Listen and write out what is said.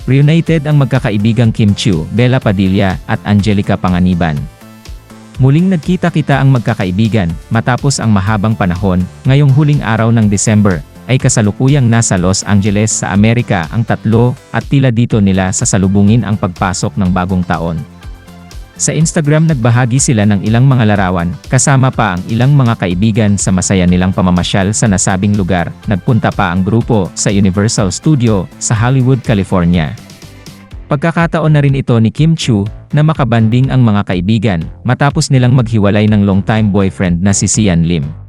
Reunited ang magkakaibigang Kim Chiu, Bella Padilla, at Angelica Panganiban. Muling nagkita-kita ang magkakaibigan, matapos ang mahabang panahon, ngayong huling araw ng December, ay kasalukuyang nasa Los Angeles sa Amerika ang tatlo, at tila dito nila sasalubungin ang pagpasok ng bagong taon. Sa Instagram nagbahagi sila ng ilang mga larawan, kasama pa ang ilang mga kaibigan sa masaya nilang pamamasyal sa nasabing lugar. Nagpunta pa ang grupo sa Universal Studio sa Hollywood, California. Pagkakataon na rin ito ni Kim Chiu na makabanding ang mga kaibigan matapos nilang maghiwalay ng long-time boyfriend na si Sian Lim.